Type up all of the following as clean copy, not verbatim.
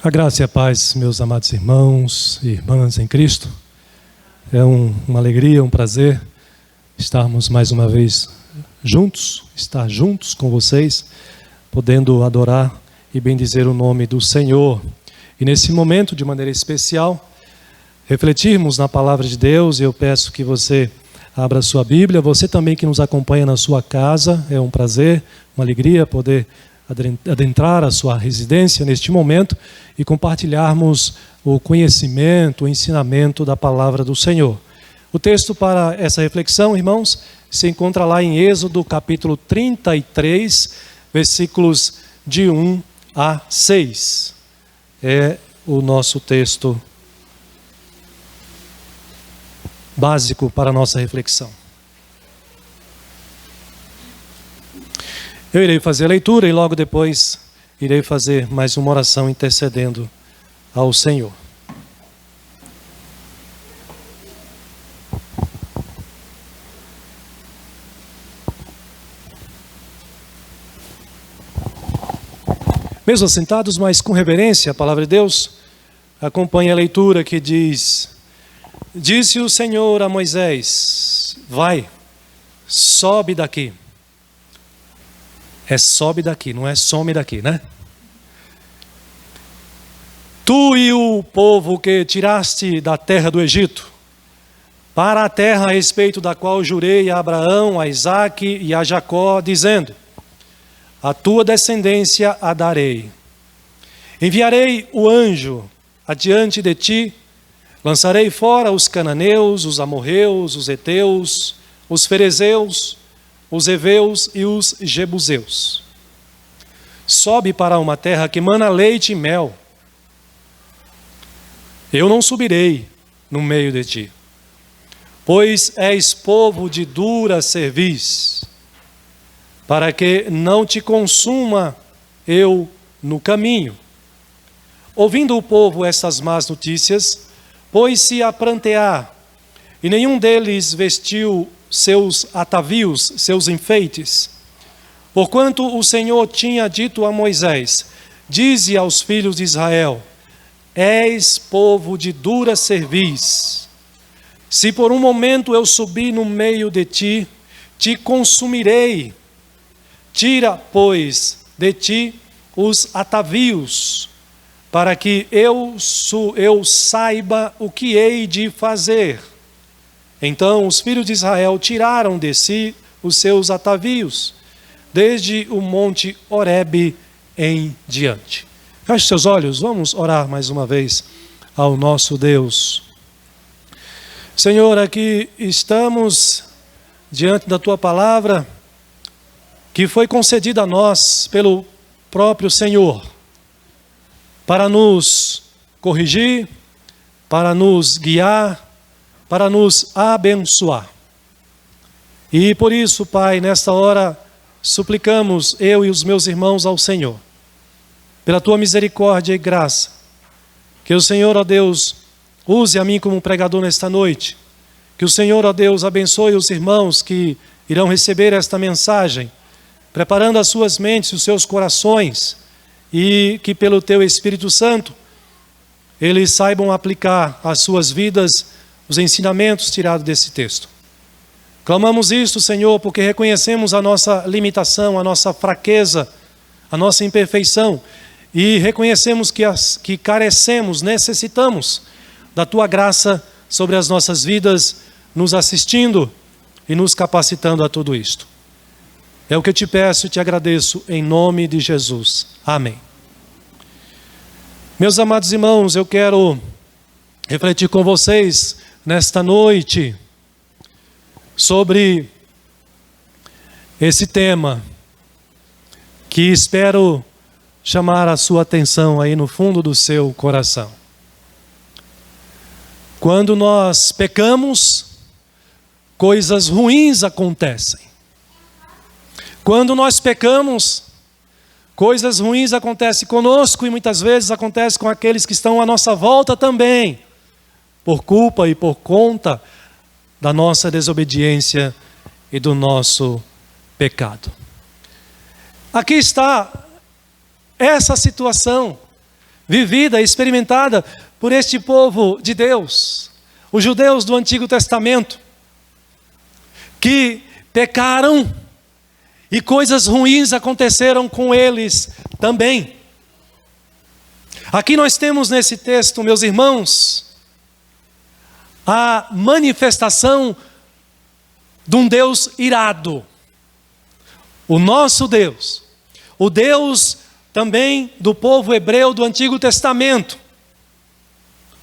A graça e a paz, meus amados irmãos e irmãs em Cristo. É uma alegria, um prazer estarmos mais uma vez juntos, estar juntos com vocês, podendo adorar e bendizer o nome do Senhor. E nesse momento, de maneira especial, refletirmos na palavra de Deus. Eu peço que você abra a sua Bíblia. Você também que nos acompanha na sua casa, é um prazer, uma alegria poder adentrar a sua residência neste momento e compartilharmos o conhecimento, o ensinamento da palavra do Senhor. O texto para essa reflexão, irmãos, se encontra lá em Êxodo capítulo 33, versículos de 1 a 6. É o nosso texto básico para a nossa reflexão. Eu irei fazer a leitura e logo depois irei fazer mais uma oração intercedendo ao Senhor. Mesmo assentados, mas com reverência, a palavra de Deus, acompanhe a leitura que diz: Disse o Senhor a Moisés: vai, sobe daqui. É sobe daqui, não é some daqui, né? Tu e o povo que tiraste da terra do Egito, para a terra a respeito da qual jurei a Abraão, a Isaque e a Jacó, dizendo: a tua descendência a darei. Enviarei o anjo adiante de ti, lançarei fora os cananeus, os amorreus, os heteus, os ferezeus, os heveus e os jebuseus. Sobe para uma terra que mana leite e mel. Eu não subirei no meio de ti, pois és povo de dura cerviz, para que não te consuma eu no caminho. Ouvindo o povo estas más notícias, pôs-se a prantear, e nenhum deles vestiu seus atavios, seus enfeites. Porquanto o Senhor tinha dito a Moisés: dize aos filhos de Israel: és povo de dura cerviz. Se por um momento eu subir no meio de ti, te consumirei. Tira, pois, de ti os atavios, para que eu saiba o que hei de fazer. Então os filhos de Israel tiraram de si os seus atavios, desde o monte Horebe em diante. Feche seus olhos, vamos orar mais uma vez ao nosso Deus. Senhor, aqui estamos diante da Tua palavra, que foi concedida a nós pelo próprio Senhor, para nos corrigir, para nos guiar, para nos abençoar. E por isso, Pai, nesta hora, suplicamos eu e os meus irmãos ao Senhor, pela Tua misericórdia e graça, que o Senhor, ó Deus, use a mim como pregador nesta noite, que o Senhor, ó Deus, abençoe os irmãos que irão receber esta mensagem, preparando as suas mentes e os seus corações, e que pelo Teu Espírito Santo, eles saibam aplicar às suas vidas os ensinamentos tirados desse texto. Clamamos isto, Senhor, porque reconhecemos a nossa limitação, a nossa fraqueza, a nossa imperfeição, e reconhecemos que carecemos, necessitamos da Tua graça sobre as nossas vidas, nos assistindo e nos capacitando a tudo isto. É o que eu te peço e te agradeço em nome de Jesus. Amém. Meus amados irmãos, eu quero refletir com vocês nesta noite sobre esse tema que espero chamar a sua atenção aí no fundo do seu coração. Quando nós pecamos, coisas ruins acontecem. Quando nós pecamos, coisas ruins acontecem conosco e muitas vezes acontecem com aqueles que estão à nossa volta também, por culpa e por conta da nossa desobediência e do nosso pecado. Aqui está essa situação vivida, experimentada por este povo de Deus, os judeus do Antigo Testamento, que pecaram e coisas ruins aconteceram com eles também. Aqui nós temos nesse texto, meus irmãos, a manifestação de um Deus irado. O nosso Deus, o Deus também do povo hebreu do Antigo Testamento,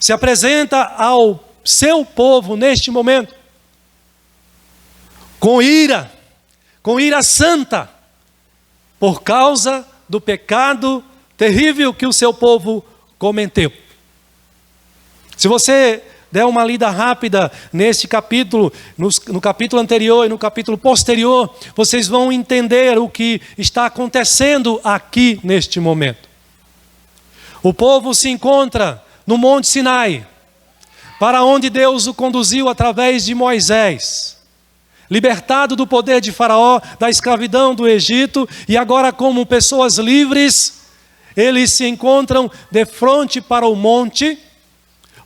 se apresenta ao seu povo neste momento com ira santa, por causa do pecado terrível que o seu povo cometeu. Se você der uma lida rápida neste capítulo, no capítulo anterior e no capítulo posterior, vocês vão entender o que está acontecendo aqui neste momento. O povo se encontra no Monte Sinai, para onde Deus o conduziu através de Moisés, libertado do poder de Faraó, da escravidão do Egito, e agora como pessoas livres, eles se encontram de frente para o monte,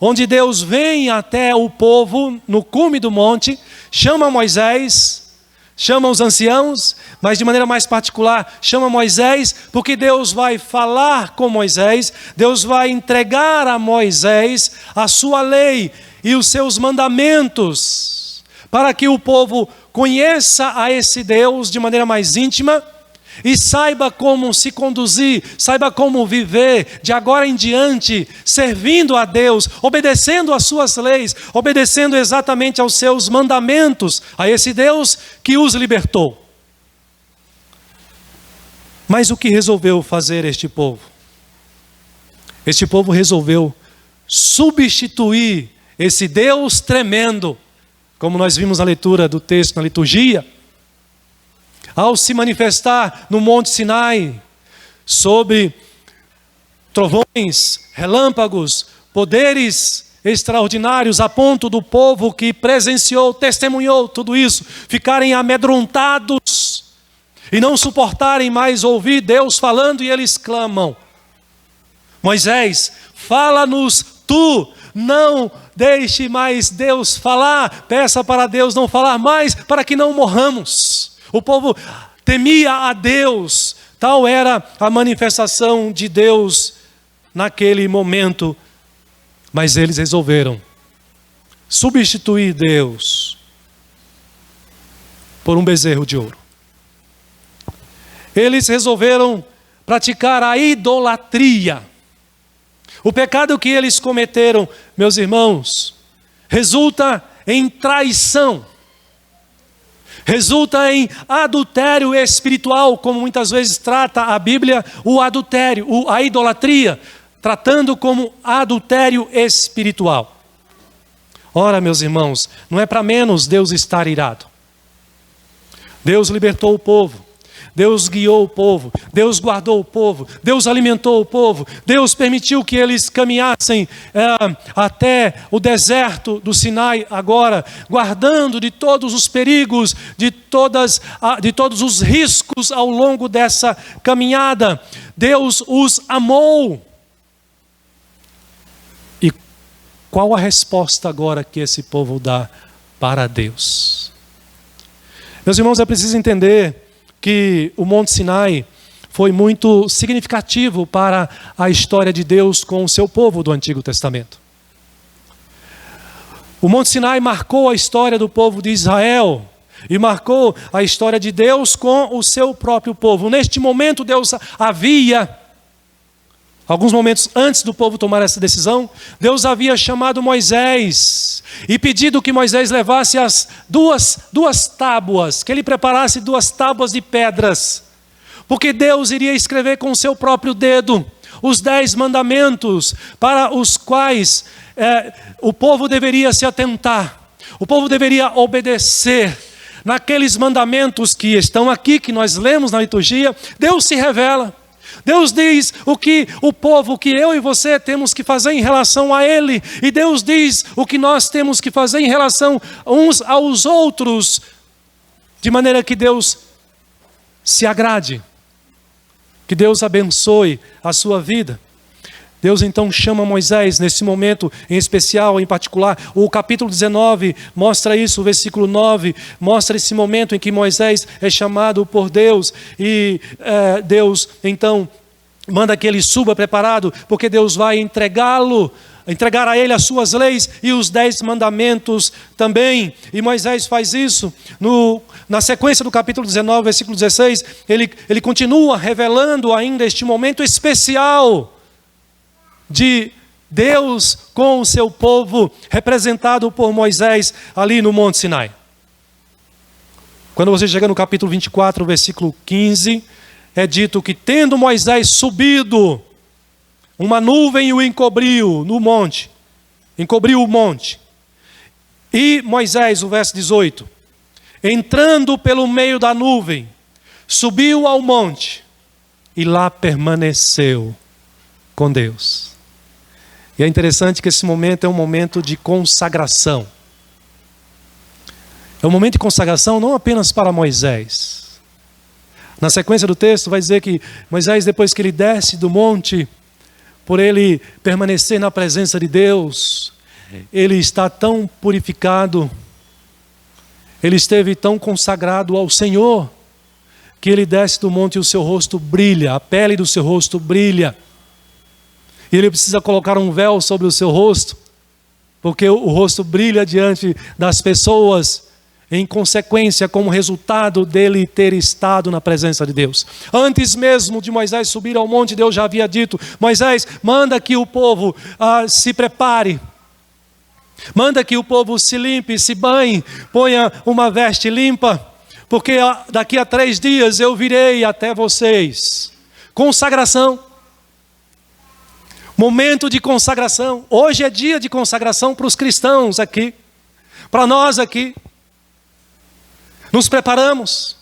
onde Deus vem até o povo, no cume do monte, chama Moisés, chama os anciãos, mas de maneira mais particular, chama Moisés, porque Deus vai falar com Moisés, Deus vai entregar a Moisés a sua lei e os seus mandamentos, para que o povo conheça a esse Deus de maneira mais íntima, e saiba como se conduzir, saiba como viver de agora em diante, servindo a Deus, obedecendo às suas leis, obedecendo exatamente aos seus mandamentos, a esse Deus que os libertou. Mas o que resolveu fazer este povo? Este povo resolveu substituir esse Deus tremendo, como nós vimos na leitura do texto, na liturgia, ao se manifestar no Monte Sinai, sobre trovões, relâmpagos, poderes extraordinários, a ponto do povo que presenciou, testemunhou tudo isso, ficarem amedrontados e não suportarem mais ouvir Deus falando, e eles clamam: Moisés, fala-nos tu, não deixe mais Deus falar, peça para Deus não falar mais, para que não morramos. O povo temia a Deus, tal era a manifestação de Deus naquele momento, mas eles resolveram substituir Deus por um bezerro de ouro. Eles resolveram praticar a idolatria. O pecado que eles cometeram, meus irmãos, resulta em traição. Resulta em adultério espiritual, como muitas vezes trata a Bíblia o adultério, a idolatria, tratando como adultério espiritual. Ora, meus irmãos, não é para menos Deus estar irado. Deus libertou o povo, Deus guiou o povo, Deus guardou o povo, Deus alimentou o povo, Deus permitiu que eles caminhassem até o deserto do Sinai agora, guardando de todos os perigos, de todos os riscos ao longo dessa caminhada. Deus os amou. E qual a resposta agora que esse povo dá para Deus? Meus irmãos, é preciso entender que o Monte Sinai foi muito significativo para a história de Deus com o seu povo do Antigo Testamento. O Monte Sinai marcou a história do povo de Israel e marcou a história de Deus com o seu próprio povo. Neste momento, Deus havia, alguns momentos antes do povo tomar essa decisão, Deus havia chamado Moisés e pedido que Moisés levasse as duas tábuas, que ele preparasse 2 tábuas de pedras, porque Deus iria escrever com o seu próprio dedo os 10 mandamentos para os quais o povo deveria se atentar, o povo deveria obedecer. Naqueles mandamentos que estão aqui, que nós lemos na liturgia, Deus se revela. Deus diz o que o povo, que eu e você temos que fazer em relação a Ele. E Deus diz o que nós temos que fazer em relação uns aos outros, de maneira que Deus se agrade, que Deus abençoe a sua vida, Deus então chama Moisés nesse momento em especial, em particular. O capítulo 19 mostra isso, o versículo 9 mostra esse momento em que Moisés é chamado por Deus. E Deus então manda que ele suba preparado, porque Deus vai entregar a ele as suas leis e os 10 mandamentos também. E Moisés faz isso. Na sequência do capítulo 19, versículo 16, ele continua revelando ainda este momento especial de Deus com o seu povo, representado por Moisés ali no Monte Sinai. Quando você chega no capítulo 24, versículo 15, é dito que tendo Moisés subido, uma nuvem o encobriu no monte, encobriu o monte. E Moisés, o verso 18, entrando pelo meio da nuvem, subiu ao monte e lá permaneceu com Deus. E é interessante que esse momento é um momento de consagração. É um momento de consagração não apenas para Moisés. Na sequência do texto vai dizer que Moisés, depois que ele desce do monte, por ele permanecer na presença de Deus, ele está tão purificado, ele esteve tão consagrado ao Senhor, que ele desce do monte e o seu rosto brilha, a pele do seu rosto brilha. E ele precisa colocar um véu sobre o seu rosto, porque o rosto brilha diante das pessoas, em consequência, como resultado dele ter estado na presença de Deus. Antes mesmo de Moisés subir ao monte, Deus já havia dito: Moisés, manda que o povo se prepare, manda que o povo se limpe, se banhe, ponha uma veste limpa, porque daqui a 3 dias eu virei até vocês. Consagração. Momento de consagração. Hoje é dia de consagração para os cristãos aqui, para nós aqui. Nos preparamos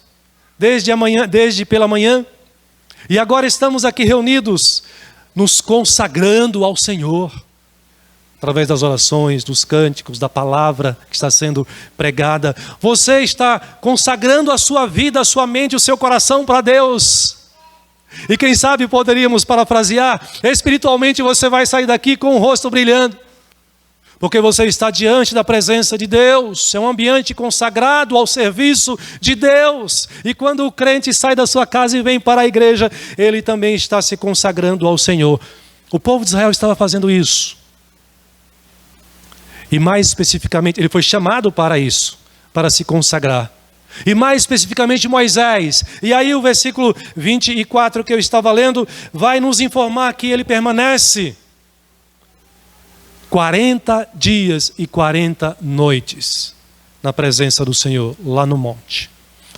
desde pela manhã, e agora estamos aqui reunidos, nos consagrando ao Senhor, através das orações, dos cânticos, da palavra que está sendo pregada. Você está consagrando a sua vida, a sua mente, o seu coração para Deus. E quem sabe poderíamos parafrasear: espiritualmente você vai sair daqui com o rosto brilhando, porque você está diante da presença de Deus. É um ambiente consagrado ao serviço de Deus. E quando o crente sai da sua casa e vem para a igreja, ele também está se consagrando ao Senhor. O povo de Israel estava fazendo isso. E mais especificamente, ele foi chamado para isso, para se consagrar. E mais especificamente Moisés. E aí o versículo 24 que eu estava lendo vai nos informar que ele permanece 40 dias e 40 noites na presença do Senhor, lá no monte.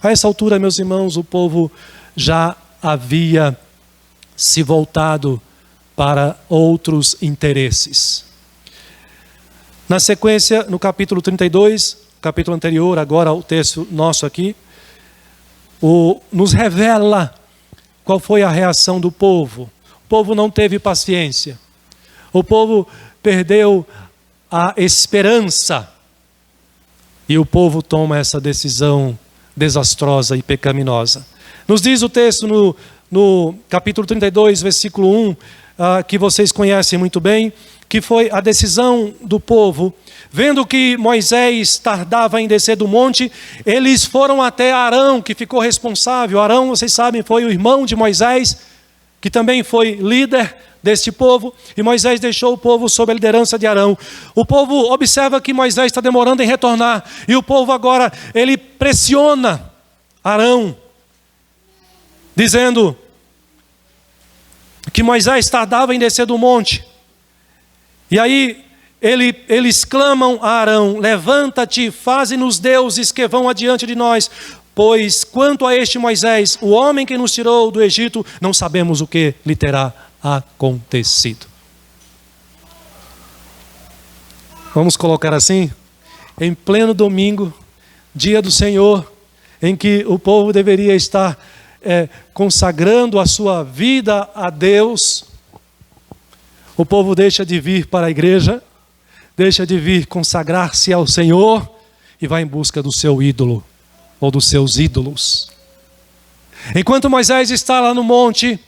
A essa altura, meus irmãos, o povo já havia se voltado para outros interesses. Na sequência, no capítulo 32, capítulo anterior, agora o texto nosso aqui, nos revela qual foi a reação do povo. O povo não teve paciência. O povo perdeu a esperança, e o povo toma essa decisão desastrosa e pecaminosa. Nos diz o texto no capítulo 32, versículo 1, que vocês conhecem muito bem, que foi a decisão do povo. Vendo que Moisés tardava em descer do monte, eles foram até Arão, que ficou responsável. Arão, vocês sabem, foi o irmão de Moisés, que também foi líder deste povo, e Moisés deixou o povo sob a liderança de Arão. O povo observa que Moisés está demorando em retornar, e o povo agora, ele pressiona Arão, dizendo que Moisés tardava em descer do monte. E aí eles clamam a Arão: levanta-te, faze-nos deuses que vão adiante de nós, pois quanto a este Moisés, o homem que nos tirou do Egito, não sabemos o que lhe terá acontecido. Vamos colocar assim: em pleno domingo, dia do Senhor, em que o povo deveria estar consagrando a sua vida a Deus, o povo deixa de vir para a igreja, deixa de vir consagrar-se ao Senhor e vai em busca do seu ídolo ou dos seus ídolos. Enquanto Moisés está lá no monte,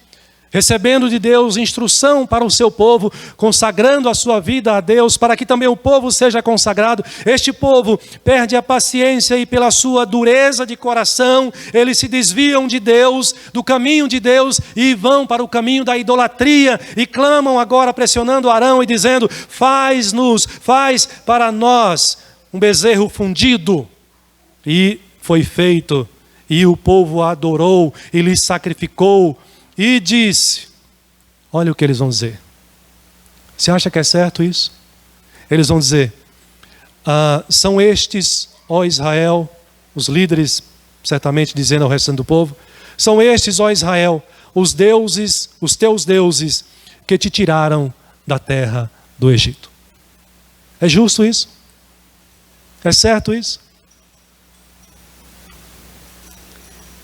recebendo de Deus instrução para o seu povo, consagrando a sua vida a Deus, para que também o povo seja consagrado. Este povo perde a paciência e pela sua dureza de coração, eles se desviam de Deus, do caminho de Deus, e vão para o caminho da idolatria, e clamam agora, pressionando Arão e dizendo: faz para nós um bezerro fundido. E foi feito, e o povo adorou, e lhe sacrificou, e disse, olha o que eles vão dizer. Você acha que é certo isso? Eles vão dizer, são estes, ó Israel, os líderes certamente dizendo ao restante do povo, são estes, ó Israel, os deuses, os teus deuses, que te tiraram da terra do Egito. É justo isso? É certo isso?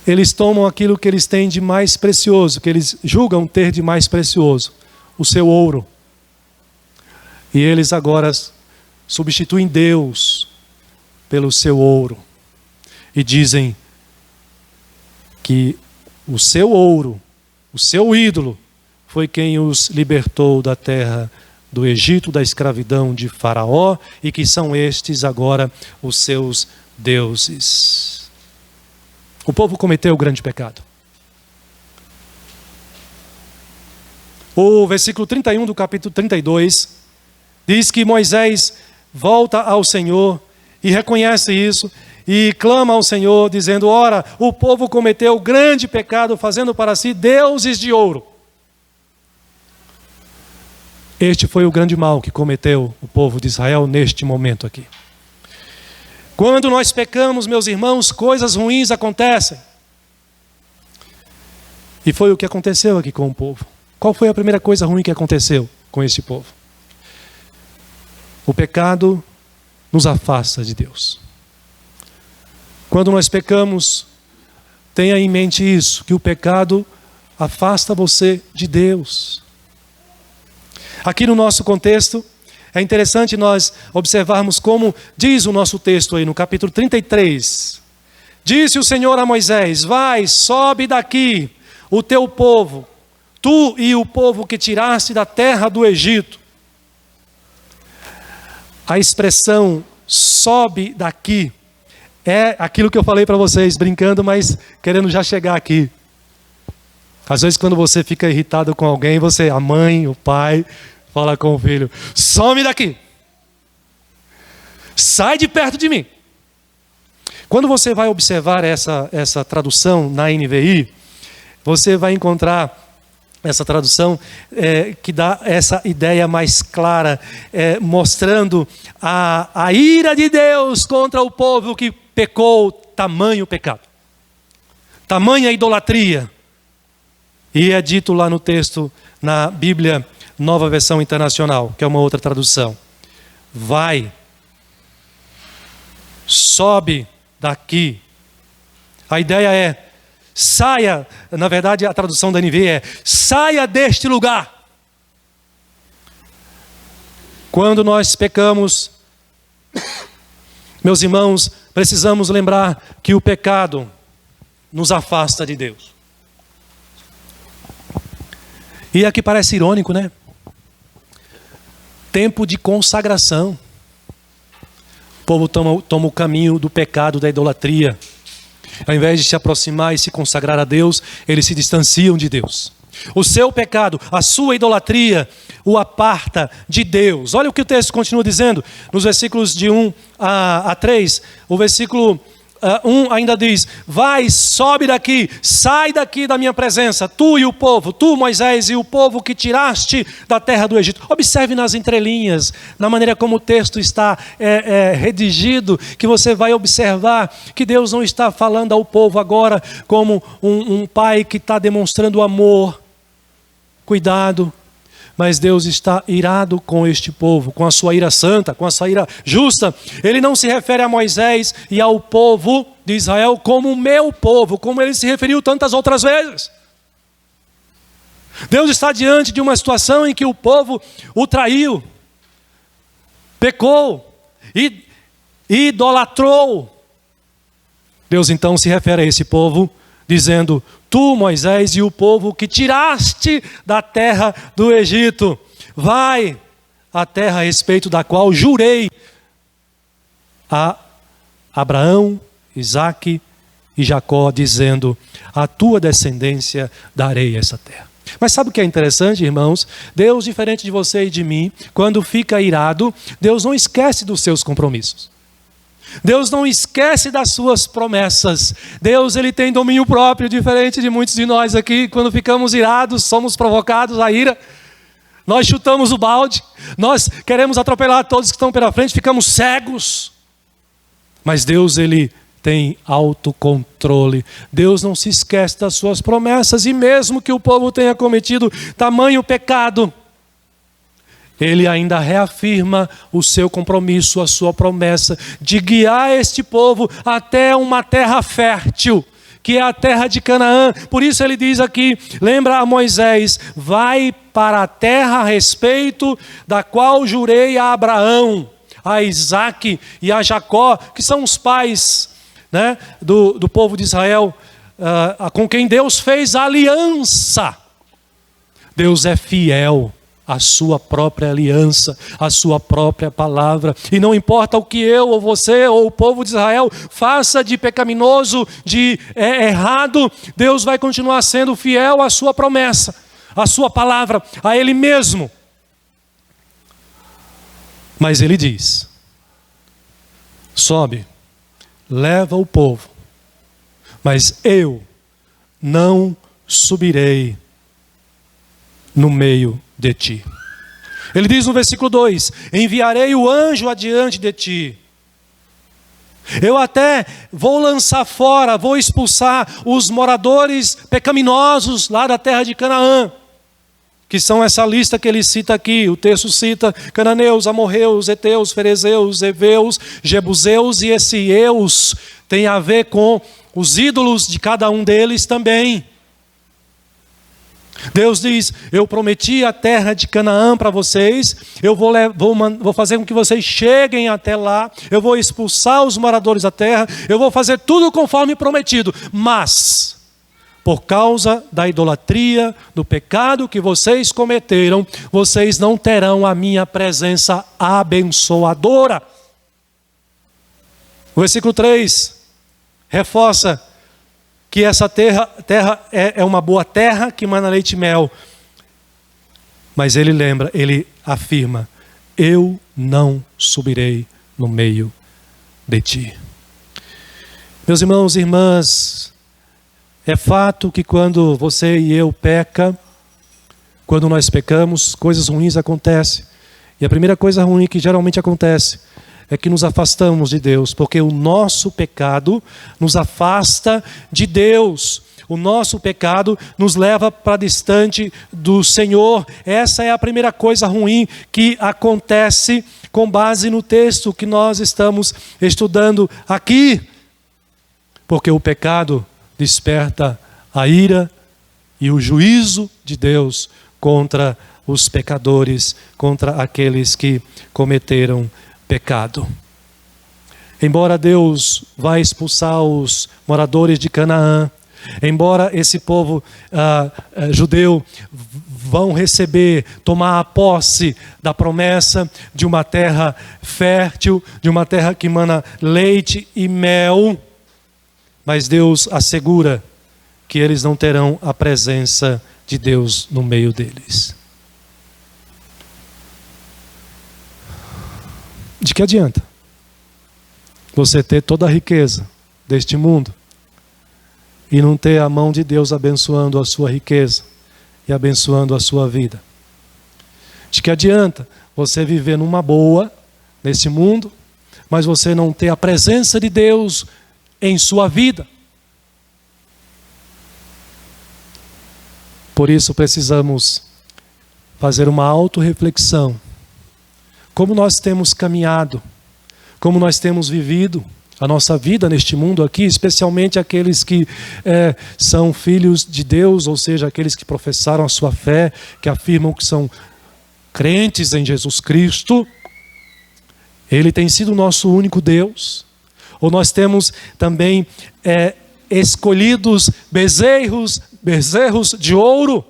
Eles tomam aquilo que eles têm de mais precioso, que eles julgam ter de mais precioso, o seu ouro. E eles agora substituem Deus pelo seu ouro. E dizem que o seu ouro, o seu ídolo, foi quem os libertou da terra do Egito, da escravidão de Faraó, e que são estes agora os seus deuses. O povo cometeu o grande pecado. O versículo 31 do capítulo 32 diz que Moisés volta ao Senhor e reconhece isso e clama ao Senhor dizendo: ora, o povo cometeu o grande pecado fazendo para si deuses de ouro. Este foi o grande mal que cometeu o povo de Israel neste momento aqui. Quando nós pecamos, meus irmãos, coisas ruins acontecem. E foi o que aconteceu aqui com o povo. Qual foi a primeira coisa ruim que aconteceu com este povo? O pecado nos afasta de Deus. Quando nós pecamos, tenha em mente isso, que o pecado afasta você de Deus. Aqui no nosso contexto, é interessante nós observarmos como diz o nosso texto aí no capítulo 33. Disse o Senhor a Moisés: vai, sobe daqui o teu povo, tu e o povo que tiraste da terra do Egito. A expressão sobe daqui é aquilo que eu falei para vocês, brincando, mas querendo já chegar aqui. Às vezes quando você fica irritado com alguém, a mãe, o pai, fala com o filho: some daqui, sai de perto de mim. Quando você vai observar essa tradução na NVI, você vai encontrar essa tradução que dá essa ideia mais clara, mostrando a ira de Deus contra o povo que pecou, tamanho pecado, tamanha idolatria. E é dito lá no texto, na Bíblia Nova Versão Internacional, que é uma outra tradução: vai, sobe daqui. A ideia é: saia, na verdade a tradução da NVI é: saia deste lugar. Quando nós pecamos, meus irmãos, precisamos lembrar que o pecado nos afasta de Deus. E aqui parece irônico, né? Tempo de consagração. O povo toma o caminho do pecado, da idolatria. Ao invés de se aproximar e se consagrar a Deus, eles se distanciam de Deus. O seu pecado, a sua idolatria, o aparta de Deus. Olha o que o texto continua dizendo, nos versículos de 1 a 3. O versículo 1 ainda diz: vai, sobe daqui, sai daqui da minha presença, tu e o povo, tu, Moisés, e o povo que tiraste da terra do Egito. Observe nas entrelinhas, na maneira como o texto está redigido, que você vai observar que Deus não está falando ao povo agora como um pai que está demonstrando amor, cuidado. Mas Deus está irado com este povo, com a sua ira santa, com a sua ira justa. Ele não se refere a Moisés e ao povo de Israel como o meu povo, como ele se referiu tantas outras vezes. Deus está diante de uma situação em que o povo o traiu, pecou, idolatrou. Deus então se refere a esse povo dizendo: tu, Moisés, e o povo que tiraste da terra do Egito, vai à terra a respeito da qual jurei a Abraão, Isaque e Jacó, dizendo: a tua descendência darei essa terra. Mas sabe o que é interessante, irmãos? Deus, diferente de você e de mim, quando fica irado, Deus não esquece dos seus compromissos. Deus não esquece das suas promessas. Deus, ele tem domínio próprio, diferente de muitos de nós aqui. Quando ficamos irados, somos provocados à ira. Nós chutamos o balde, nós queremos atropelar todos que estão pela frente, ficamos cegos. Mas Deus, ele tem autocontrole. Deus não se esquece das suas promessas, e mesmo que o povo tenha cometido tamanho pecado, ele ainda reafirma o seu compromisso, a sua promessa de guiar este povo até uma terra fértil, que é a terra de Canaã. Por isso ele diz aqui, lembra a Moisés: vai para a terra a respeito da qual jurei a Abraão, a Isaque e a Jacó, que são os pais, né, do povo de Israel, com quem Deus fez aliança. Deus é fiel à sua própria aliança, à sua própria palavra. E não importa o que eu, ou você, ou o povo de Israel faça de pecaminoso, de errado, Deus vai continuar sendo fiel à sua promessa, à sua palavra, a Ele mesmo. Mas Ele diz: sobe, leva o povo, mas eu não subirei no meio de ti. Ele diz no versículo 2: enviarei o anjo adiante de ti. Eu até vou lançar fora, vou expulsar os moradores pecaminosos lá da terra de Canaã, que são essa lista que ele cita aqui. O texto cita cananeus, amorreus, heteus, ferezeus, heveus, jebuseus, e esse eus tem a ver com os ídolos de cada um deles também. Deus diz: eu prometi a terra de Canaã para vocês, eu vou fazer com que vocês cheguem até lá, eu vou expulsar os moradores da terra, eu vou fazer tudo conforme prometido, mas por causa da idolatria, do pecado que vocês cometeram, vocês não terão a minha presença abençoadora. O versículo 3 reforça que essa terra é uma boa terra que mana leite e mel. Mas ele lembra, ele afirma: eu não subirei no meio de ti. Meus irmãos e irmãs, é fato que quando você e eu peca, quando nós pecamos, coisas ruins acontecem. E a primeira coisa ruim que geralmente acontece é que nos afastamos de Deus, porque o nosso pecado nos afasta de Deus. O nosso pecado nos leva para distante do Senhor. Essa é a primeira coisa ruim que acontece com base no texto que nós estamos estudando aqui. Porque o pecado desperta a ira e o juízo de Deus contra os pecadores, contra aqueles que cometeram pecado. Embora Deus vá expulsar os moradores de Canaã, embora esse povo judeu vão receber, tomar a posse da promessa de uma terra fértil, de uma terra que mana leite e mel, mas Deus assegura que eles não terão a presença de Deus no meio deles. De que adianta você ter toda a riqueza deste mundo e não ter a mão de Deus abençoando a sua riqueza e abençoando a sua vida? De que adianta você viver numa boa nesse mundo, mas você não ter a presença de Deus em sua vida? Por isso precisamos fazer uma autorreflexão. Como nós temos caminhado, como nós temos vivido a nossa vida neste mundo aqui, especialmente aqueles que são filhos de Deus, ou seja, aqueles que professaram a sua fé, que afirmam que são crentes em Jesus Cristo. Ele tem sido o nosso único Deus? Ou nós temos também escolhidos bezerros de ouro,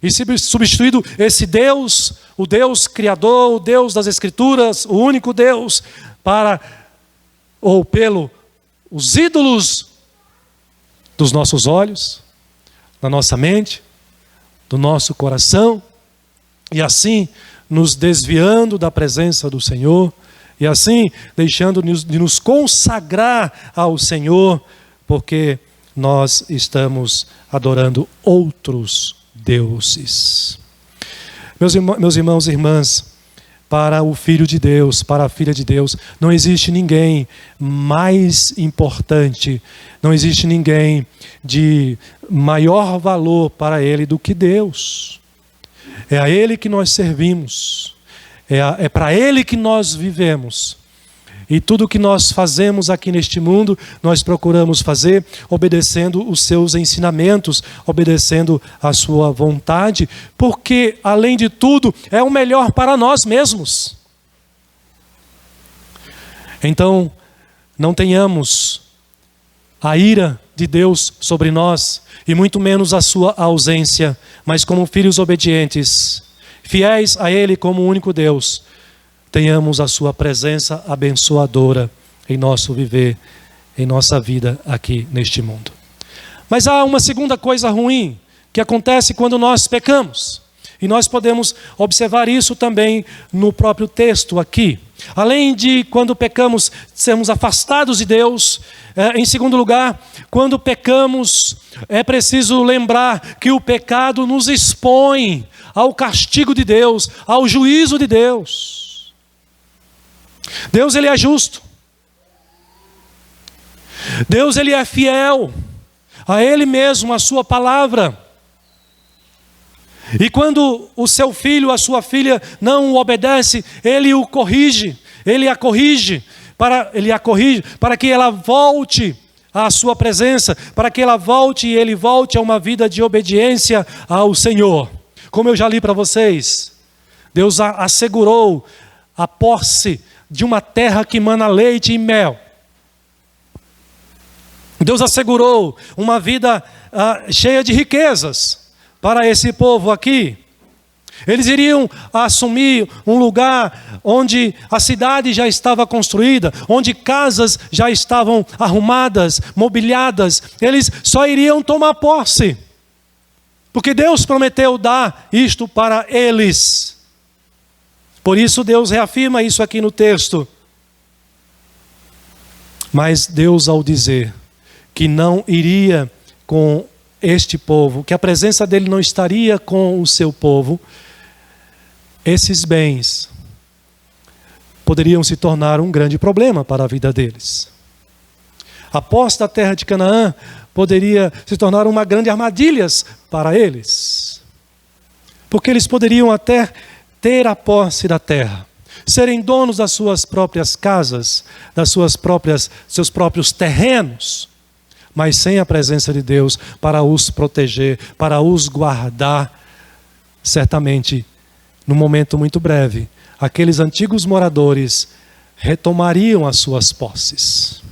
e substituído esse Deus, o Deus Criador, o Deus das Escrituras, o único Deus, os ídolos dos nossos olhos, da nossa mente, do nosso coração, e assim nos desviando da presença do Senhor, e assim deixando de nos consagrar ao Senhor, porque nós estamos adorando outros deuses. Meus irmãos e irmãs, para o Filho de Deus, para a Filha de Deus, não existe ninguém mais importante, não existe ninguém de maior valor para Ele do que Deus. É a Ele que nós servimos, é para Ele que nós vivemos. E tudo que nós fazemos aqui neste mundo, nós procuramos fazer obedecendo os seus ensinamentos, obedecendo a sua vontade, porque, além de tudo, é o melhor para nós mesmos. Então, não tenhamos a ira de Deus sobre nós, e muito menos a sua ausência, mas como filhos obedientes, fiéis a Ele como o único Deus, tenhamos a sua presença abençoadora em nosso viver, em nossa vida aqui neste mundo. Mas há uma segunda coisa ruim que acontece quando nós pecamos. E nós podemos observar isso também no próprio texto aqui. Além de, quando pecamos, sermos afastados de Deus, em segundo lugar, quando pecamos, é preciso lembrar que o pecado nos expõe ao castigo de Deus, ao juízo de Deus. Deus, Ele é justo. Deus, Ele é fiel a Ele mesmo, a sua palavra. E quando o seu filho, a sua filha não o obedece, Ele o corrige, Ele a corrige para que ela volte à sua presença, para que ela volte e ele volte a uma vida de obediência ao Senhor. Como eu já li para vocês, Deus assegurou a posse de uma terra que mana leite e mel. Deus assegurou uma vida cheia de riquezas para esse povo aqui. Eles iriam assumir um lugar onde a cidade já estava construída, onde casas já estavam arrumadas, mobiliadas. Eles só iriam tomar posse, porque Deus prometeu dar isto para eles. Por isso Deus reafirma isso aqui no texto. Mas Deus, ao dizer que não iria com este povo, que a presença dele não estaria com o seu povo, esses bens poderiam se tornar um grande problema para a vida deles. A posse da terra de Canaã poderia se tornar uma grande armadilha para eles, porque eles poderiam até ter a posse da terra, serem donos das suas próprias casas, seus próprios terrenos, mas sem a presença de Deus para os proteger, para os guardar. Certamente, num momento muito breve, aqueles antigos moradores retomariam as suas posses.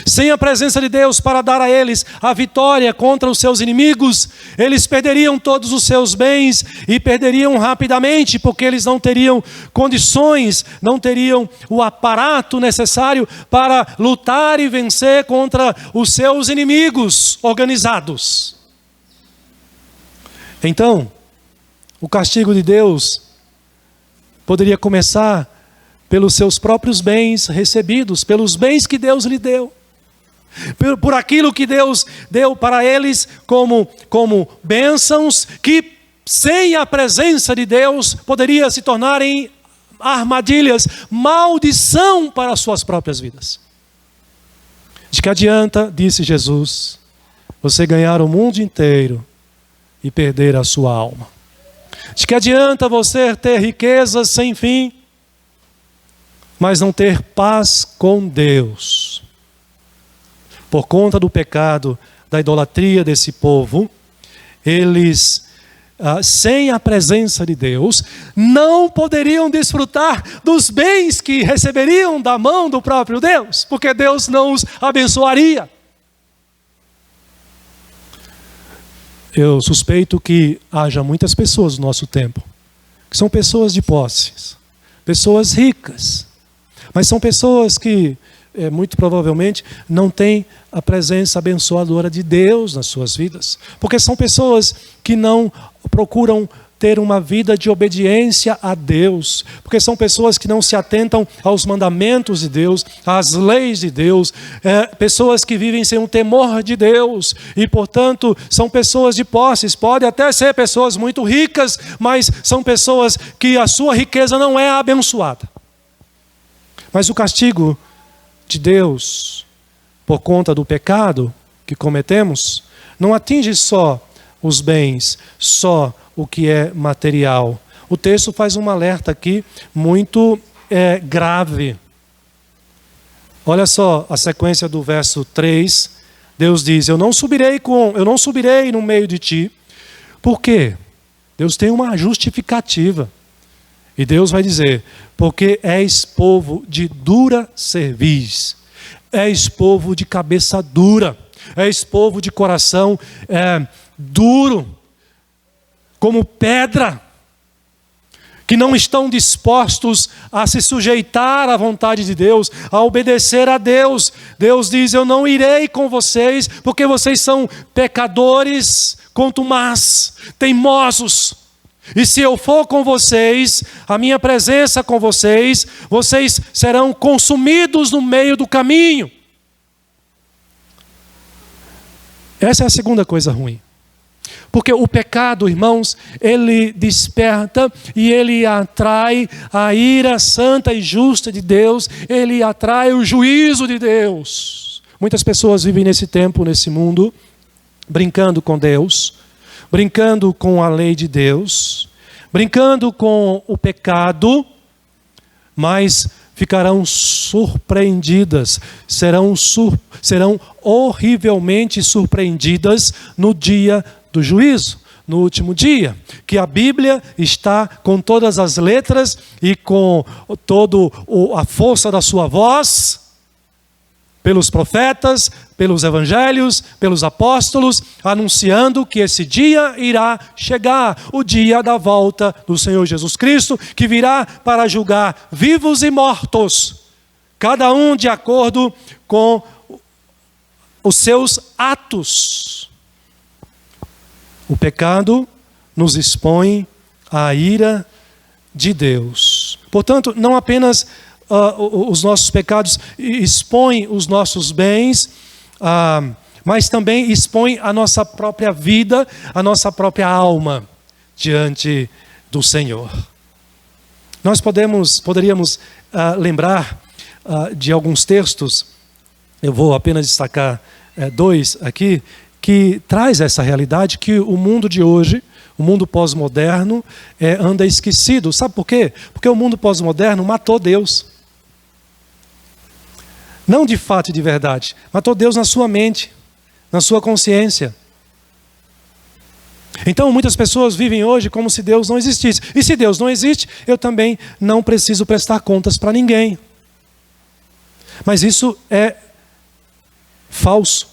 Sem a presença de Deus para dar a eles a vitória contra os seus inimigos, eles perderiam todos os seus bens e perderiam rapidamente, porque eles não teriam condições, não teriam o aparato necessário para lutar e vencer contra os seus inimigos organizados. Então, o castigo de Deus poderia começar pelos seus próprios bens recebidos, pelos bens que Deus lhe deu, por aquilo que Deus deu para eles como bênçãos, que sem a presença de Deus poderia se tornar em armadilhas, maldição para as suas próprias vidas. De que adianta, disse Jesus, você ganhar o mundo inteiro e perder a sua alma? De que adianta você ter riquezas sem fim, mas não ter paz com Deus? Por conta do pecado, da idolatria desse povo, eles, sem a presença de Deus, não poderiam desfrutar dos bens que receberiam da mão do próprio Deus, porque Deus não os abençoaria. Eu suspeito que haja muitas pessoas no nosso tempo, que são pessoas de posses, pessoas ricas, mas são pessoas que, muito provavelmente, não têm a presença abençoadora de Deus nas suas vidas. Porque são pessoas que não procuram ter uma vida de obediência a Deus. Porque são pessoas que não se atentam aos mandamentos de Deus, às leis de Deus. Pessoas que vivem sem um temor de Deus. E, portanto, são pessoas de posses. Podem até ser pessoas muito ricas, mas são pessoas que a sua riqueza não é abençoada. Mas o castigo de Deus, por conta do pecado que cometemos, não atinge só os bens, só o que é material. O texto faz um alerta aqui muito grave. Olha só a sequência do verso 3. Deus diz: eu não subirei no meio de ti. Por quê? Deus tem uma justificativa. E Deus vai dizer: porque és povo de dura cerviz, és povo de cabeça dura, és povo de coração duro, como pedra, que não estão dispostos a se sujeitar à vontade de Deus, a obedecer a Deus. Deus diz: eu não irei com vocês, porque vocês são pecadores, contumaz, teimosos. E se eu for com vocês, a minha presença com vocês, vocês serão consumidos no meio do caminho. Essa é a segunda coisa ruim. Porque o pecado, irmãos, ele desperta e ele atrai a ira santa e justa de Deus, ele atrai o juízo de Deus. Muitas pessoas vivem nesse tempo, nesse mundo, brincando com Deus, brincando com a lei de Deus, brincando com o pecado, mas ficarão surpreendidas, serão horrivelmente surpreendidas no dia do juízo, no último dia, que a Bíblia está com todas as letras e com toda a força da sua voz, pelos profetas, pelos evangelhos, pelos apóstolos, anunciando que esse dia irá chegar, o dia da volta do Senhor Jesus Cristo, que virá para julgar vivos e mortos, cada um de acordo com os seus atos. O pecado nos expõe à ira de Deus. Portanto, não apenas os nossos pecados expõem os nossos bens, mas também expõe a nossa própria vida, a nossa própria alma diante do Senhor. Nós poderíamos lembrar de alguns textos, eu vou apenas destacar dois aqui, que traz essa realidade que o mundo de hoje, o mundo pós-moderno, anda esquecido. Sabe por quê? Porque o mundo pós-moderno matou Deus. Não de fato e de verdade, matou Deus na sua mente, na sua consciência. Então muitas pessoas vivem hoje como se Deus não existisse. E se Deus não existe, eu também não preciso prestar contas para ninguém. Mas isso é falso.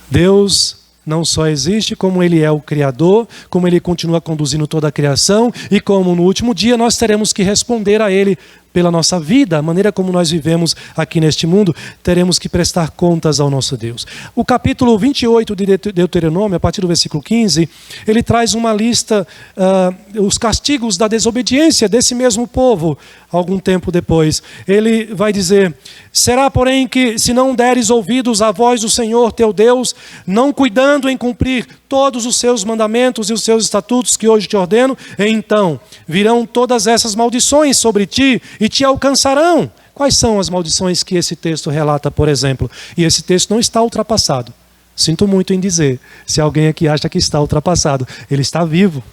Deus não só existe, como Ele é o Criador, como Ele continua conduzindo toda a criação, e como no último dia nós teremos que responder a Ele pela nossa vida, a maneira como nós vivemos aqui neste mundo, teremos que prestar contas ao nosso Deus. O capítulo 28 de Deuteronômio, a partir do versículo 15, ele traz uma lista, os castigos da desobediência desse mesmo povo, algum tempo depois. Ele vai dizer: será, porém, que se não deres ouvidos à voz do Senhor teu Deus, não cuidando em cumprir todos os seus mandamentos e os seus estatutos que hoje te ordeno, então virão todas essas maldições sobre ti e te alcançarão. Quais são as maldições que esse texto relata, por exemplo? E esse texto não está ultrapassado. Sinto muito em dizer, se alguém aqui acha que está ultrapassado, ele está vivo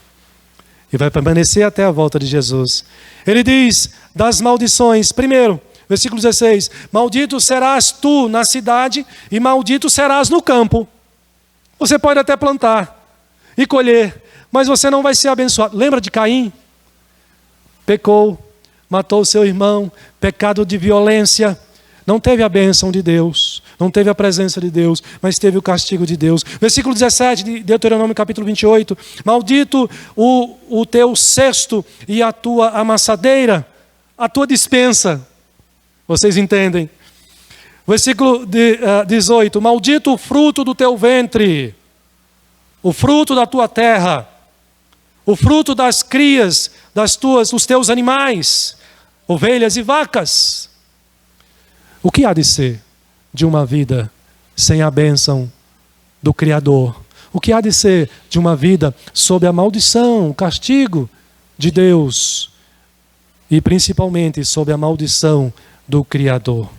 e vai permanecer até a volta de Jesus. Ele diz das maldições, primeiro, versículo 16: maldito serás tu na cidade e maldito serás no campo. Você pode até plantar e colher, mas você não vai ser abençoado. Lembra de Caim? Pecou, matou seu irmão, pecado de violência, não teve a bênção de Deus, não teve a presença de Deus, mas teve o castigo de Deus. Versículo 17 de Deuteronômio capítulo 28. Maldito o teu cesto e a tua amassadeira, a tua despensa. Vocês entendem? Versículo 18. Maldito o fruto do teu ventre, o fruto da tua terra, o fruto das crias dos teus animais, ovelhas e vacas. O que há de ser de uma vida sem a bênção do Criador? O que há de ser de uma vida sob a maldição, o castigo de Deus e principalmente sob a maldição do Criador?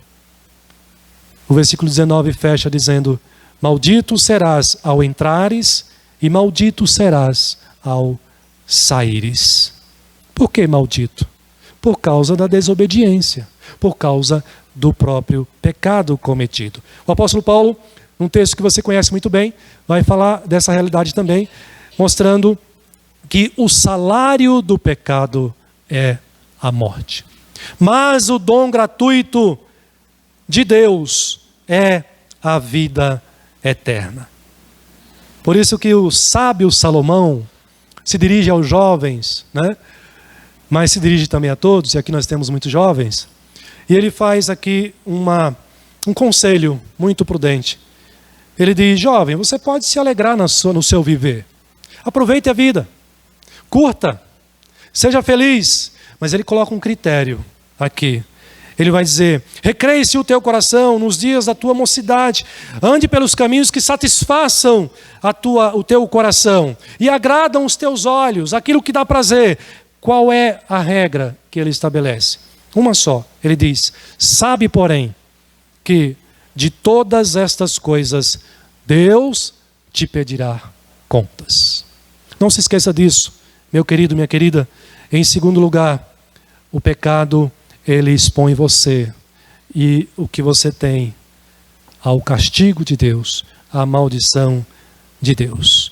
O versículo 19 fecha dizendo: maldito serás ao entrares e maldito serás ao saíres. Por que maldito? Por causa da desobediência, por causa do próprio pecado cometido. O apóstolo Paulo, num texto que você conhece muito bem, vai falar dessa realidade também, mostrando que o salário do pecado é a morte. Mas o dom gratuito de Deus é a vida eterna. Por isso que o sábio Salomão se dirige aos jovens, né? Mas se dirige também a todos, e aqui nós temos muitos jovens, e ele faz aqui um conselho muito prudente. Ele diz: jovem, você pode se alegrar no seu viver, aproveite a vida, curta, seja feliz, mas ele coloca um critério aqui. Ele vai dizer: recreie-se o teu coração nos dias da tua mocidade, ande pelos caminhos que satisfaçam o teu coração e agradam os teus olhos, aquilo que dá prazer. Qual é a regra que ele estabelece? Uma só. Ele diz: sabe, porém, que de todas estas coisas Deus te pedirá contas. Não se esqueça disso, meu querido, minha querida. Em segundo lugar, o pecado, ele expõe você e o que você tem ao castigo de Deus, à maldição de Deus.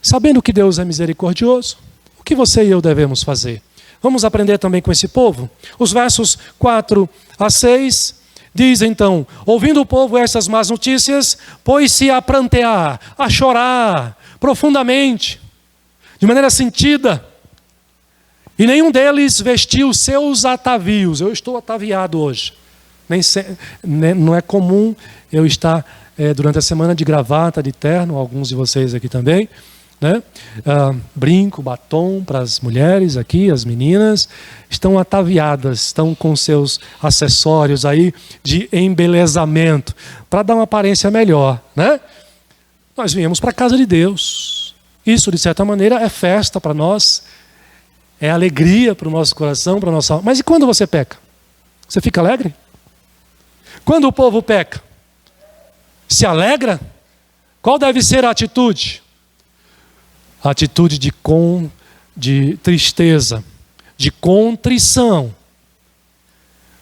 Sabendo que Deus é misericordioso, o que você e eu devemos fazer? Vamos aprender também com esse povo? Os versos 4 a 6 diz então: ouvindo o povo estas más notícias, pôs-se a prantear, a chorar profundamente, de maneira sentida. E nenhum deles vestiu seus atavios. Eu estou ataviado hoje. Não é comum eu estar durante a semana de gravata, de terno, alguns de vocês aqui também, né? Brinco, batom para as mulheres aqui, as meninas estão ataviadas, estão com seus acessórios aí de embelezamento, para dar uma aparência melhor, né? Nós viemos para a casa de Deus. Isso, de certa maneira, é festa para nós, é alegria para o nosso coração, para a nossa alma. Mas e quando você peca? Você fica alegre? Quando o povo peca, se alegra? Qual deve ser a atitude? A atitude de tristeza, de contrição,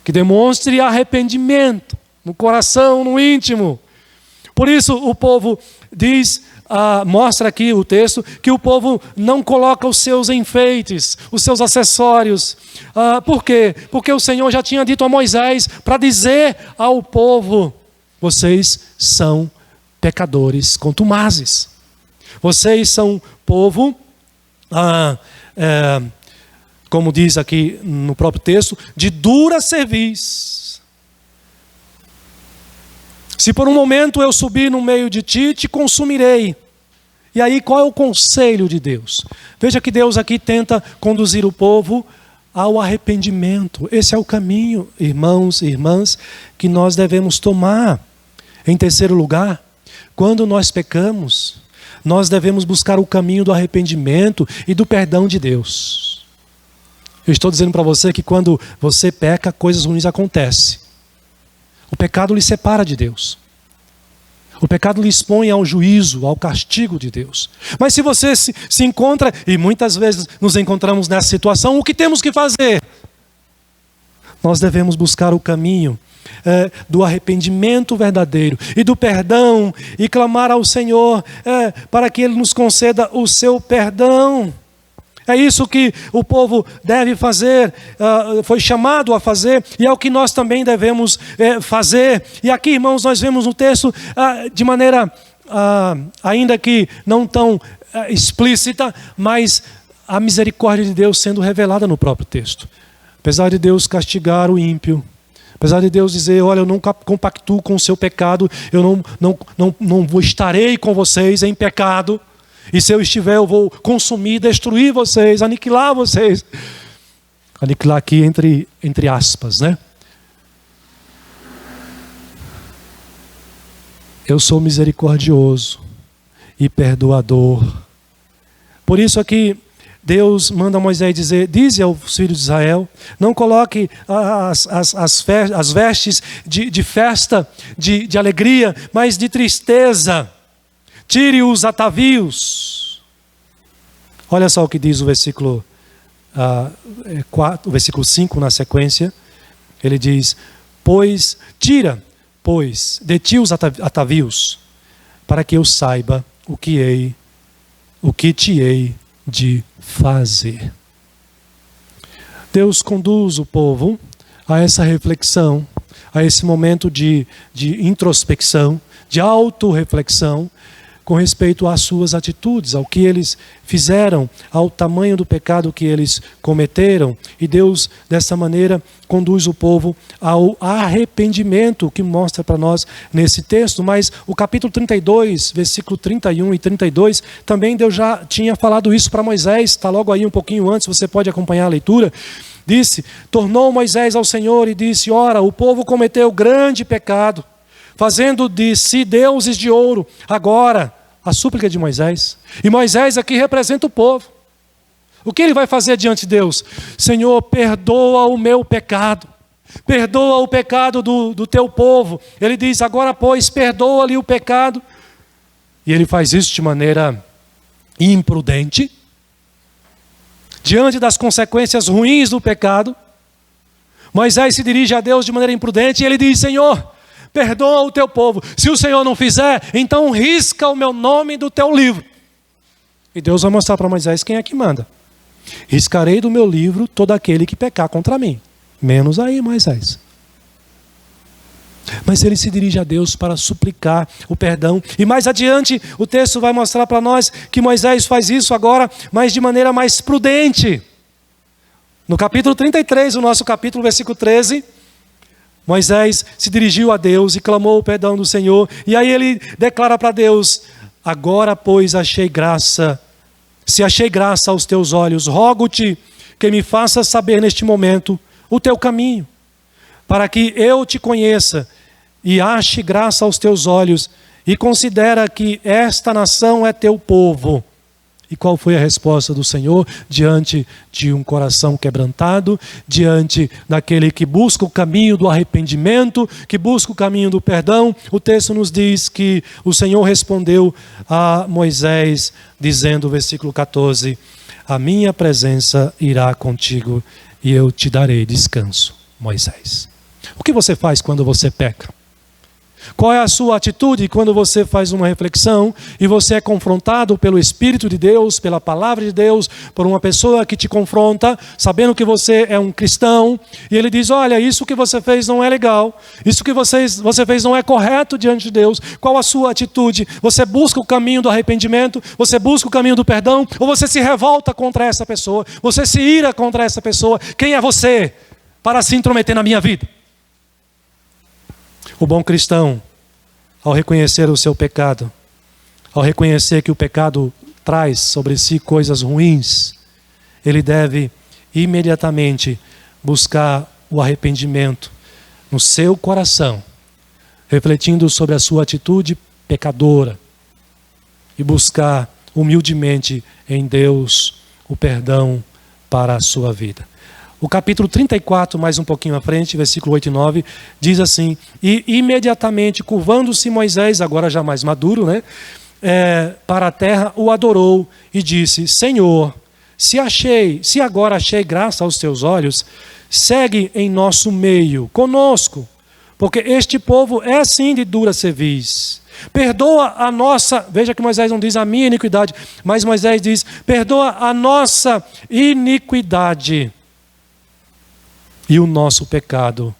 que demonstre arrependimento no coração, no íntimo. Por isso o povo diz, mostra aqui o texto, que o povo não coloca os seus enfeites, os seus acessórios. Por quê? Porque o Senhor já tinha dito a Moisés para dizer ao povo: vocês são pecadores contumazes. Vocês são povo, como diz aqui no próprio texto, de dura cerviz. Se por um momento eu subir no meio de ti, te consumirei. E aí qual é o conselho de Deus? Veja que Deus aqui tenta conduzir o povo ao arrependimento. Esse é o caminho, irmãos e irmãs, que nós devemos tomar. Em terceiro lugar, quando nós pecamos, nós devemos buscar o caminho do arrependimento e do perdão de Deus. Eu estou dizendo para você que quando você peca, coisas ruins acontecem. O pecado lhe separa de Deus. O pecado lhe expõe ao juízo, ao castigo de Deus. Mas se você se encontra, e muitas vezes nos encontramos nessa situação, o que temos que fazer? Nós devemos buscar o caminho do arrependimento verdadeiro e do perdão, e clamar ao Senhor para que Ele nos conceda o seu perdão. É isso que o povo deve fazer, foi chamado a fazer, e é o que nós também devemos fazer. E aqui, irmãos, nós vemos no texto, de maneira, ainda que não tão explícita, mas a misericórdia de Deus sendo revelada no próprio texto. Apesar de Deus castigar o ímpio, apesar de Deus dizer, olha, eu não compactuo com o seu pecado, eu não estarei com vocês em pecado, e se eu estiver, eu vou consumir, destruir vocês, aniquilar vocês. Aniquilar aqui entre aspas, né? Eu sou misericordioso e perdoador. Por isso aqui, Deus manda Moisés dizer, dize aos filhos de Israel, não coloque as vestes de festa, de alegria, mas de tristeza. Tire os atavios. Olha só o que diz o versículo 4, o versículo 5 na sequência. Ele diz, tira de ti os atavios, para que eu saiba o que te hei de fazer. Deus conduz o povo a essa reflexão, a esse momento de introspecção, de autorreflexão, com respeito às suas atitudes, ao que eles fizeram, ao tamanho do pecado que eles cometeram. E Deus, dessa maneira, conduz o povo ao arrependimento, que mostra para nós nesse texto. Mas o capítulo 32, versículo 31 e 32, também Deus já tinha falado isso para Moisés, está logo aí um pouquinho antes, você pode acompanhar a leitura. Disse, tornou Moisés ao Senhor e disse, ora, o povo cometeu grande pecado, fazendo de si deuses de ouro. Agora, a súplica de Moisés. E Moisés aqui representa o povo. O que ele vai fazer diante de Deus? Senhor, perdoa o meu pecado. Perdoa o pecado do teu povo. Ele diz, agora pois, perdoa-lhe o pecado. E ele faz isso de maneira imprudente. Diante das consequências ruins do pecado, Moisés se dirige a Deus de maneira imprudente e ele diz, Senhor, perdoa o teu povo. Se o Senhor não fizer, então risca o meu nome do teu livro. E Deus vai mostrar para Moisés quem é que manda. Riscarei do meu livro todo aquele que pecar contra mim. Menos aí, Moisés. Mas ele se dirige a Deus para suplicar o perdão. E mais adiante, o texto vai mostrar para nós que Moisés faz isso agora, mas de maneira mais prudente. No capítulo 33, o nosso capítulo, versículo 13, Moisés se dirigiu a Deus e clamou o perdão do Senhor. E aí ele declara para Deus, agora pois achei graça, se achei graça aos teus olhos, rogo-te que me faças saber neste momento o teu caminho, para que eu te conheça e ache graça aos teus olhos, e considera que esta nação é teu povo. E qual foi a resposta do Senhor diante de um coração quebrantado, diante daquele que busca o caminho do arrependimento, que busca o caminho do perdão? O texto nos diz que o Senhor respondeu a Moisés, dizendo, versículo 14, a minha presença irá contigo e eu te darei descanso, Moisés. O que você faz quando você peca? Qual é a sua atitude quando você faz uma reflexão e você é confrontado pelo Espírito de Deus, pela Palavra de Deus, por uma pessoa que te confronta, sabendo que você é um cristão, e ele diz, olha, isso que você fez não é legal, isso que você fez não é correto diante de Deus. Qual a sua atitude? Você busca o caminho do arrependimento? Você busca o caminho do perdão? Ou você se revolta contra essa pessoa? Você se ira contra essa pessoa? Quem é você para se intrometer na minha vida? O bom cristão, ao reconhecer o seu pecado, ao reconhecer que o pecado traz sobre si coisas ruins, ele deve imediatamente buscar o arrependimento no seu coração, refletindo sobre a sua atitude pecadora e buscar humildemente em Deus o perdão para a sua vida. O capítulo 34, mais um pouquinho à frente, versículo 8 e 9, diz assim, e imediatamente curvando-se Moisés, agora já mais maduro, né, para a terra, o adorou e disse, Senhor, se agora achei graça aos teus olhos, segue em nosso meio, conosco, porque este povo é sim de dura cerviz. Perdoa a nossa, veja que Moisés não diz a minha iniquidade, mas Moisés diz, perdoa a nossa iniquidade e o nosso pecado,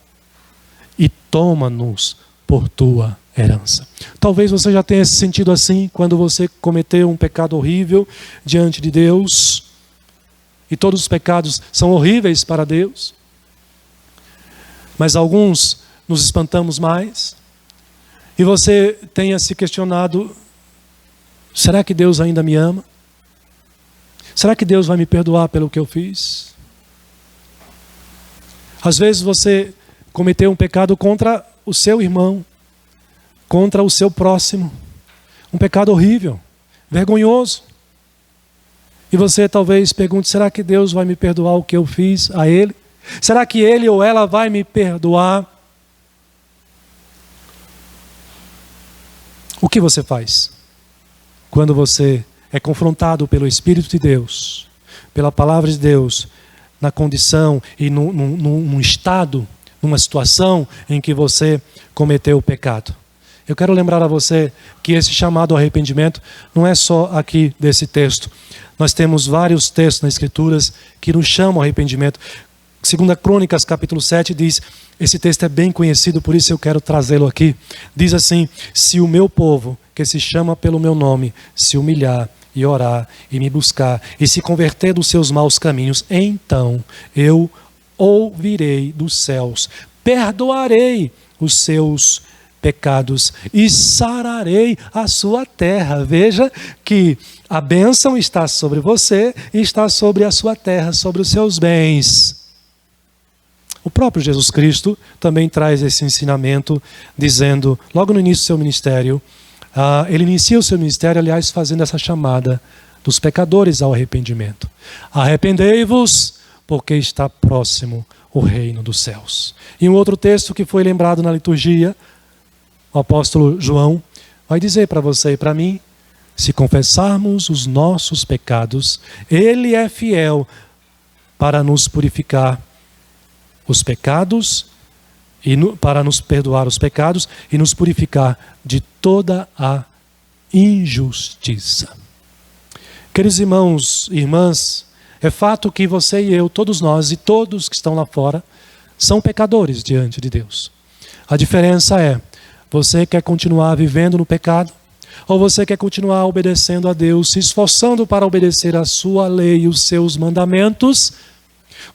e toma-nos por tua herança. Talvez você já tenha se sentido assim quando você cometeu um pecado horrível diante de Deus, e todos os pecados são horríveis para Deus, mas alguns nos espantamos mais, e você tenha se questionado, será que Deus ainda me ama? Será que Deus vai me perdoar pelo que eu fiz? Às vezes você cometeu um pecado contra o seu irmão, contra o seu próximo, um pecado horrível, vergonhoso. E você talvez pergunte, será que Deus vai me perdoar o que eu fiz a ele? Será que ele ou ela vai me perdoar? O que você faz quando você é confrontado pelo Espírito de Deus, pela palavra de Deus, na condição e num estado, numa situação em que você cometeu o pecado? Eu quero lembrar a você que esse chamado ao arrependimento não é só aqui desse texto. Nós temos vários textos nas Escrituras que nos chamam ao arrependimento. 2 Crônicas, capítulo 7, diz, esse texto é bem conhecido, por isso eu quero trazê-lo aqui. Diz assim, se o meu povo, que se chama pelo meu nome, se humilhar e orar e me buscar e se converter dos seus maus caminhos, então eu ouvirei dos céus, perdoarei os seus pecados e sararei a sua terra. Veja que a bênção está sobre você e está sobre a sua terra, sobre os seus bens. O próprio Jesus Cristo também traz esse ensinamento, dizendo, logo no início do seu ministério, ele inicia o seu ministério, aliás, fazendo essa chamada dos pecadores ao arrependimento. Arrependei-vos, porque está próximo o reino dos céus. E um outro texto que foi lembrado na liturgia, o apóstolo João vai dizer para você e para mim, se confessarmos os nossos pecados, ele é fiel para nos purificar os pecados, para nos perdoar os pecados e nos purificar de toda a injustiça. Queridos irmãos e irmãs, é fato que você e eu, todos nós e todos que estão lá fora, são pecadores diante de Deus. A diferença é, você quer continuar vivendo no pecado? Ou você quer continuar obedecendo a Deus, se esforçando para obedecer a sua lei e os seus mandamentos?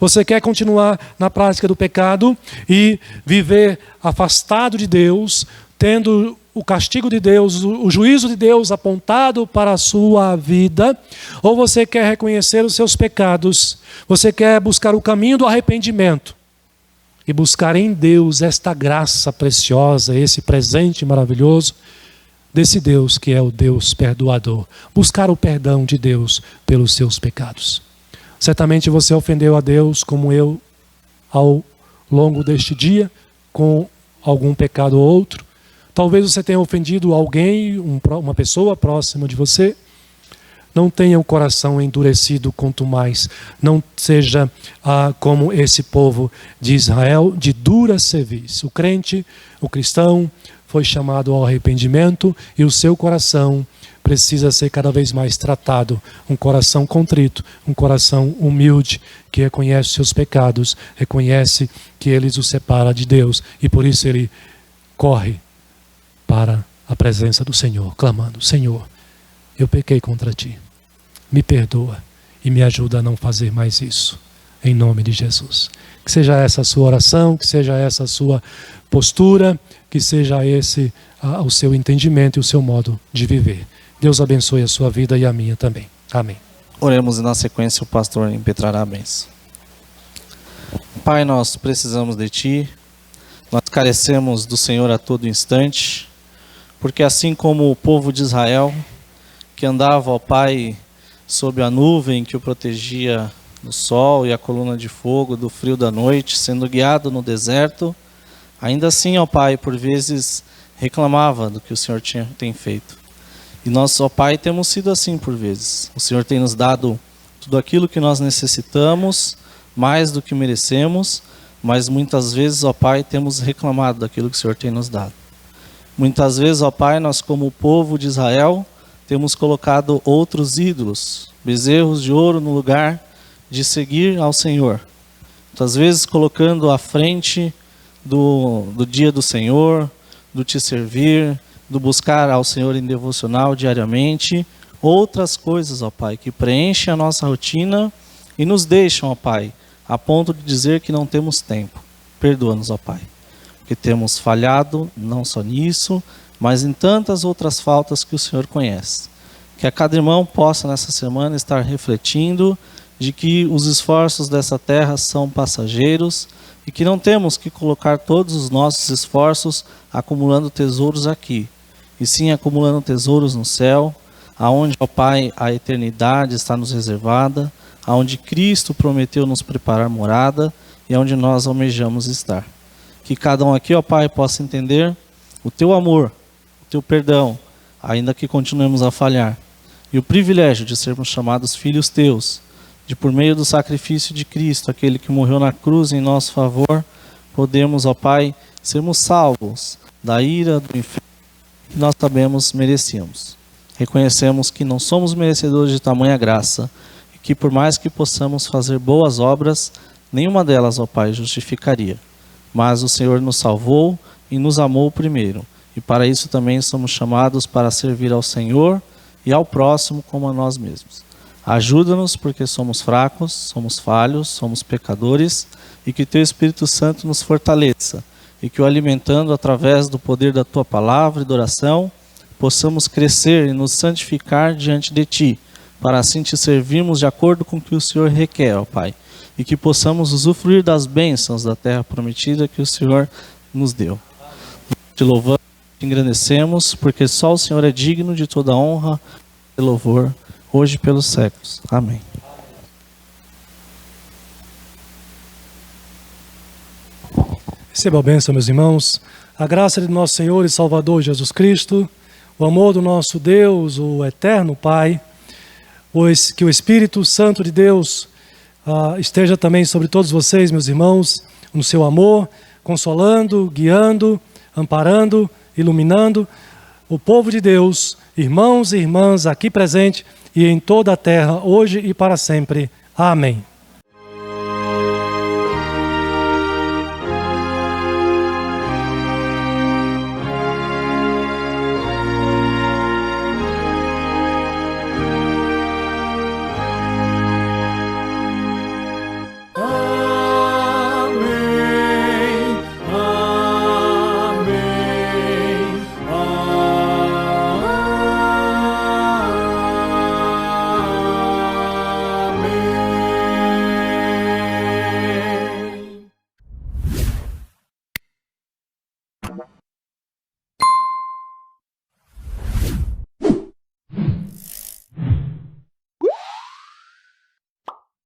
Você quer continuar na prática do pecado e viver afastado de Deus, tendo o castigo de Deus, o juízo de Deus apontado para a sua vida? Ou você quer reconhecer os seus pecados? Você quer buscar o caminho do arrependimento e buscar em Deus esta graça preciosa, esse presente maravilhoso desse Deus que é o Deus perdoador? Buscar o perdão de Deus pelos seus pecados. Certamente você ofendeu a Deus, como eu, ao longo deste dia, com algum pecado ou outro. Talvez você tenha ofendido alguém, uma pessoa próxima de você. Não tenha o coração endurecido, quanto mais não seja como esse povo de Israel, de dura cerviz. O crente, o cristão, foi chamado ao arrependimento e o seu coração precisa ser cada vez mais tratado. Um coração contrito, um coração humilde, que reconhece os seus pecados, reconhece que eles o separa de Deus e por isso ele corre para a presença do Senhor, clamando, Senhor, eu pequei contra ti, me perdoa e me ajuda a não fazer mais isso, em nome de Jesus. Que seja essa a sua oração, que seja essa a sua postura, que seja esse o seu entendimento e o seu modo de viver. Deus abençoe a sua vida e a minha também. Amém. Oremos e na sequência o pastor impetrará a bênção. Pai, nós precisamos de Ti, nós carecemos do Senhor a todo instante, porque assim como o povo de Israel, que andava, ó Pai, sob a nuvem que o protegia do sol e a coluna de fogo do frio da noite, sendo guiado no deserto, ainda assim, ó Pai, por vezes reclamava do que o Senhor tem feito. E nós, ó Pai, temos sido assim por vezes. O Senhor tem nos dado tudo aquilo que nós necessitamos, mais do que merecemos, mas muitas vezes, ó Pai, temos reclamado daquilo que o Senhor tem nos dado. Muitas vezes, ó Pai, nós como povo de Israel, temos colocado outros ídolos, bezerros de ouro no lugar de seguir ao Senhor. Muitas vezes colocando à frente do dia do Senhor, do te servir, do buscar ao Senhor em devocional diariamente, outras coisas, ó Pai, que preenchem a nossa rotina e nos deixam, ó Pai, a ponto de dizer que não temos tempo. Perdoa-nos, ó Pai, porque temos falhado não só nisso, mas em tantas outras faltas que o Senhor conhece. Que a cada irmão possa nessa semana estar refletindo de que os esforços dessa terra são passageiros e que não temos que colocar todos os nossos esforços acumulando tesouros aqui, e sim acumulando tesouros no céu, aonde, ó Pai, a eternidade está nos reservada, aonde Cristo prometeu nos preparar morada e aonde nós almejamos estar. Que cada um aqui, ó Pai, possa entender o teu amor, o teu perdão, ainda que continuemos a falhar, e o privilégio de sermos chamados filhos teus, de por meio do sacrifício de Cristo, aquele que morreu na cruz em nosso favor, podemos, ó Pai, sermos salvos da ira do inferno que nós sabemos merecíamos. Reconhecemos que não somos merecedores de tamanha graça e que por mais que possamos fazer boas obras, nenhuma delas, ó Pai, justificaria. Mas o Senhor nos salvou e nos amou primeiro, e para isso também somos chamados para servir ao Senhor e ao próximo como a nós mesmos. Ajuda-nos porque somos fracos, somos falhos, somos pecadores, e que Teu Espírito Santo nos fortaleça, e que o alimentando através do poder da Tua palavra e da oração, possamos crescer e nos santificar diante de Ti, para assim Te servirmos de acordo com o que o Senhor requer, ó Pai, e que possamos usufruir das bênçãos da terra prometida que o Senhor nos deu. Te louvamos, te engrandecemos, porque só o Senhor é digno de toda honra e louvor, hoje e pelos séculos. Amém. Receba a bênção, meus irmãos. A graça de nosso Senhor e Salvador Jesus Cristo, o amor do nosso Deus, o eterno Pai, pois que o Espírito Santo de Deus esteja também sobre todos vocês, meus irmãos, no seu amor, consolando, guiando, amparando, iluminando o povo de Deus, irmãos e irmãs aqui presentes e em toda a terra, hoje e para sempre. Amém.